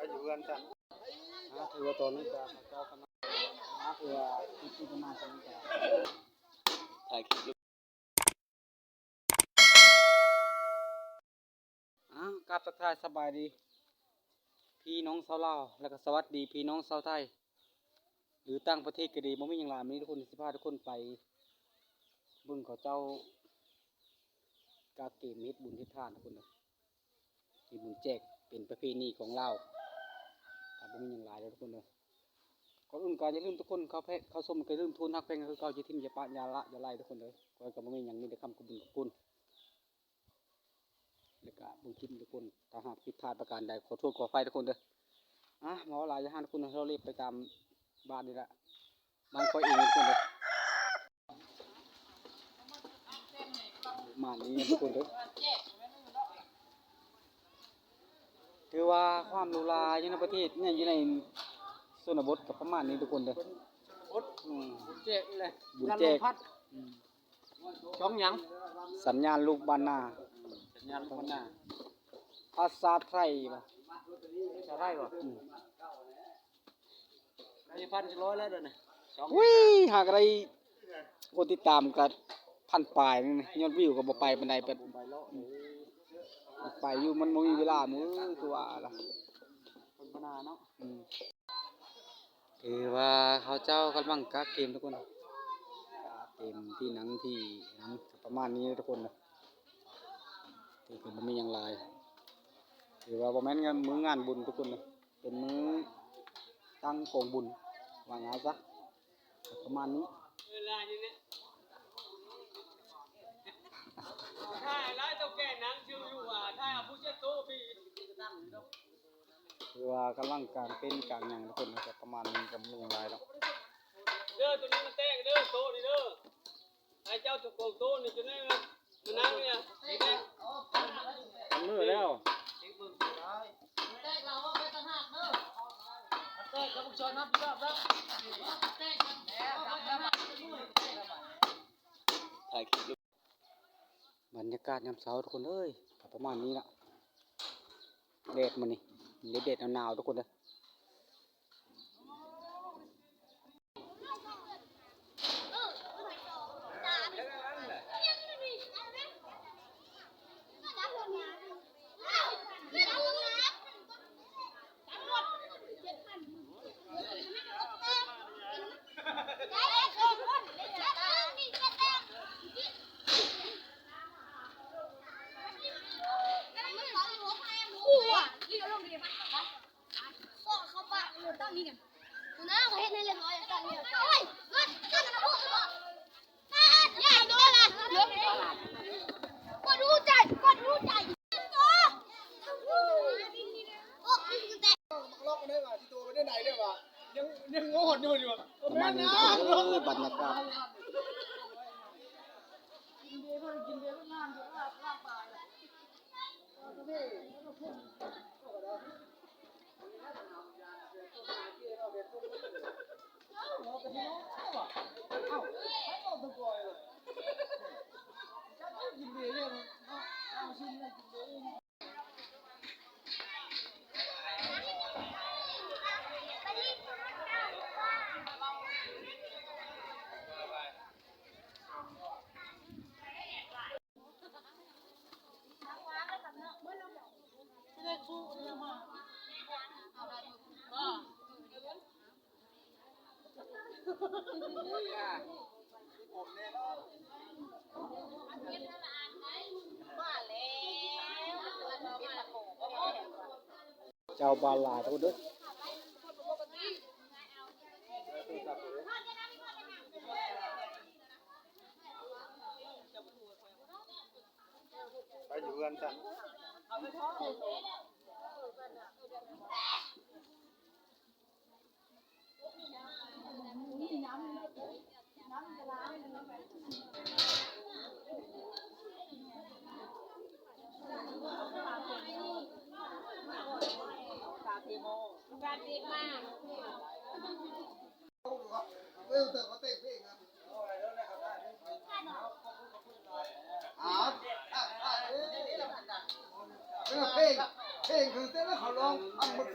อยู่กันจ้ะถือว่าตอนนี้จะเจ้ากันมาเพื่อที่จะมาทำการถ่ายคลิปกราบทักทายสบายดีพี่น้องชาวลาวแล้วก็สวัสดีพี่น้องชาวไทยหรือต่างประเทศก็ดีบ่มีอย่างไรมีทุกคนสิพาทุกคนไปบุญของเจ้ากาเกมเฮ็ดบุญเฮ็ดทานทุกคนเลยที่บุญแจกเป็นประเพณีของเราครับบ่มีอย่างไรเลยทุกคนเลยก่อนอื่นก็อย่าลืมทุกคนเขาชมก็ลืมทุนฮักเพลงคือเก่าจะทิ้งอย่าปะอย่าละอย่าไล่ทุกคนเลยก่อนก็บ่มีอย่างมีแต่คำขอบคุณแล้วก็บุญทิมทุกคนถ้าหากผิดพลาดประการใดขอโทษขออภัยทุกคนเด้อหมอหลายอย่างทุกคนเราเรียบไปตามบ้านนี่แหละบ้านคอยเองทุกคนเด้อมานี้ทุกคนเด้อคือว่าความหรูหราอยู่ในประเทศเนี่ยอยู่ในชนบทกับประมาณนี้ทุกคนเด้อบุญแจกเลยบุญแจกช่องยังสัญญาณลูกบ้านนาสัญญาณลูกบ้านนาภาษาไทยป่ะภาษาไทยป่ะ1,100แล้วเด้อเนี่ยหากอะไรคนติดตามกับพันปลายนี่ยอดวิวก็บ่ไปปานใดไปอยู่มันบ่มีเวลามื้อตัวล่ะคนพนาเนาะคือว่าเขาเจ้ากำลังกักเกมทุกคนเกมที่หนังประมาณนี้ทุกคนนะที่เป็นบ่มีอย่างไรคือว่าบ่แม่นงานมื้องานบุญทุกคนนะเป็นมื้อตั้งกองบุญว่าไงซะประมาณนี้ถ้าร้ายเจ้าแก่นังชื่ออยู่ว่าถ้าผู้เชี่ยวโตปีคือว่ากำลังการเป็นการอย่างทุกคนนะครับประมาณนี้กับเรื่องไรแล้วเด้อตัวนี้มันแตกเด้อโตนี่เด้อไอ้เจ้าตัวโกงโตนี่ตัวนี้มันนั่งเนี่ยมือแล้วแตกเราไปต่างหากเด้อแตกกับผู้ชายนับรอบแล้วแตกแล้วถ่ายคลิปบรรยากาศยามเช้าทุกคนเอ้ยประมาณนี้ละแดดมันนี่แดดหนาวทุกคนเลยยังโง่อยู่ประมาณนี้บรรยากาศเจ้าบาลาทุกเด้อไปอยู่กันจ้ะการดีมากเพลงคือเต้นแล้วเขาร้องอันหมด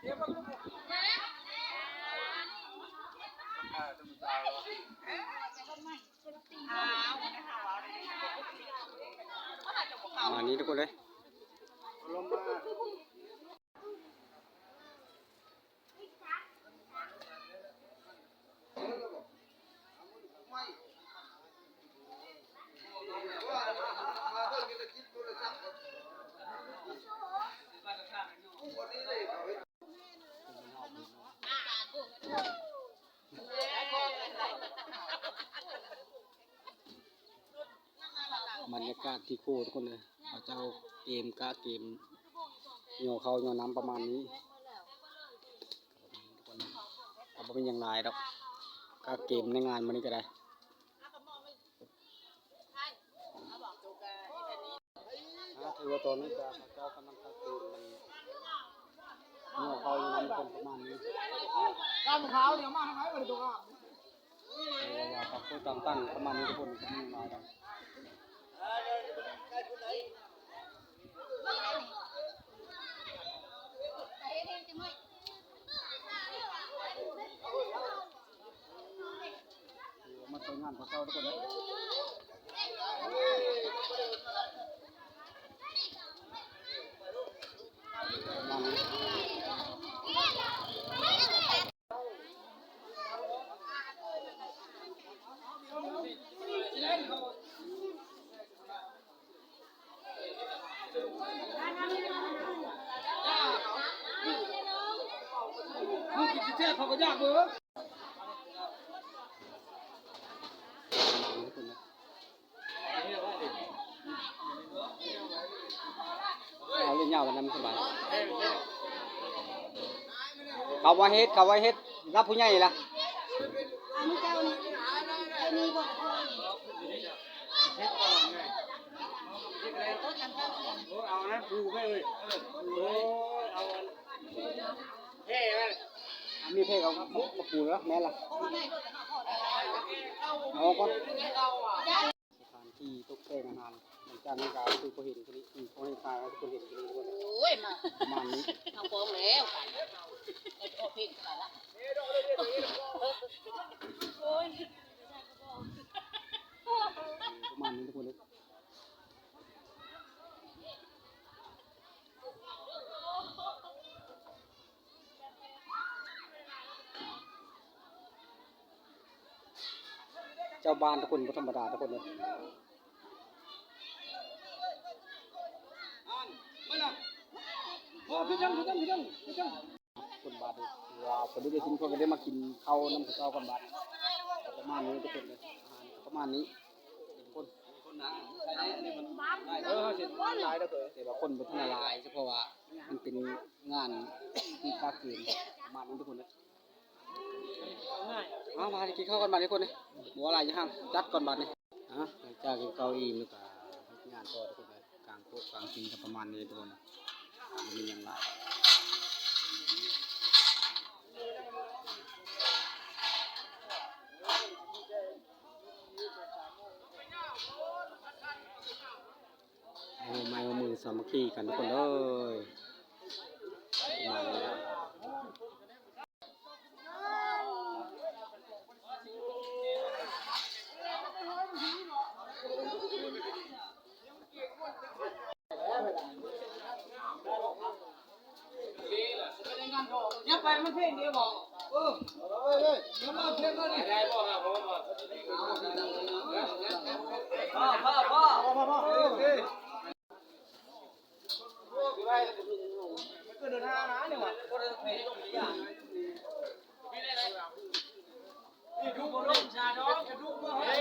มานี้ทุกคนเลยบรรยากาศที่โคตรคนเลยเขาเจ้าเกมกะเกมโยเขาโยน้ำประมาณนี้เอาไปเป็นอย่างไรดอกกะเกมในงานมันนี่ก็ได้ถือว่าตอนนี้จะเขาเจ้ากำลังกะเกมมันโยเขาโยน้ำเป็นประมาณนี้กำเขาเดี๋ยวมาทำไมบริตัวอยากพูดตามตั้งประมาณนี้ทุกคนจะมีมาดังมาใช้งานของเขาทุกคนเลยเชื่อเขาก็ยากเลยเอาเล่นยาววันนั้นสบายเขาว่าเฮ็ดรับผู้ใหญ่ละเอานะปูไปเลยเอาเพ่ไหมมีเพ่เอามาปูแล้วแม่ละเอาก่อนสถานที่ตกแต่งอาหารหลังจากนั้นก็คือเขาเห็นคนนี้เขาให้ทายว่าคนเห็นคนนี้ด้วยโอ้ยมาประมาณนี้เอาฟ้องแล้วไอ้พ่อเพ่งอะไรละโอ้ยประมาณนี้ทุกคนเลยเจ้าบ้านทุกคนธรรมดาทุกคนเลยคนบาทว้าวคนที่ได้กินคนก็ได้มากินข้าวน้ำข้าวคนบาทประมาณนี้ทุกคนเลยประมาณนี้คนนะเสร็จลายแล้วเลยแต่ว่าคนเป็นคนลายเพราะว่ามันเป็นงานที่กาเกณฑ์ประมาณนี้ทุกคนเลยมากินข้าวกันบาททุกคนเลยบัวลายยังห่างจัดก่อนบาทนี่หลังจากกินข้าวอิ่มแล้วก็งานต่อทุกคนเลยกลางโต๊ะกลางกินกับประมาณนี้ทุกคนมีอย่างไรไม้มือสามัคคีกันทุกคนเลยมาเนี่ยไปมันเพลงเดียวบอกเดี๋ยวมาเพลงก็ได้ได้บอกครับผมพ่อก็เดินทางนะเนี่ยว่ะก็เดินเพลงตรงนี้อย่างไม่ได้เลยนี่ดูบอลลูนชาดองดูบอลเฮ้ย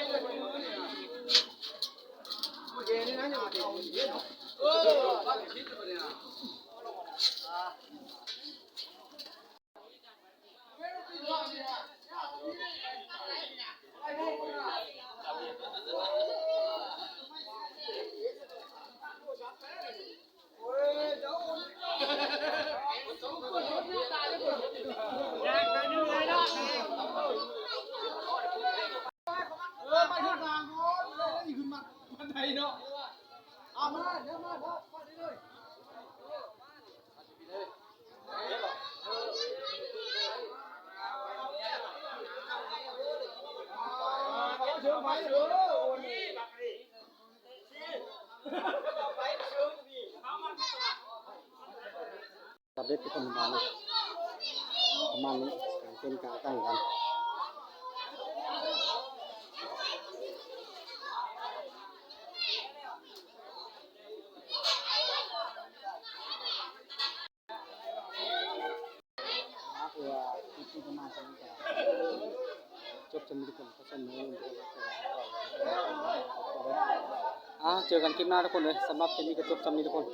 โอเคนี่นะเนี่ยบ้านชิดเลยเนี่ย ตับเด็ดทุกคนประมาณนี้เป็นการตั้งกันเพื่อที่ประมาณนี้จะจบจนทุกคนเขาเสนอเจอกันคลิปหน้าทุกคนเลยสำหรับคลิปนี้ก็จบจำนี้ทุกคน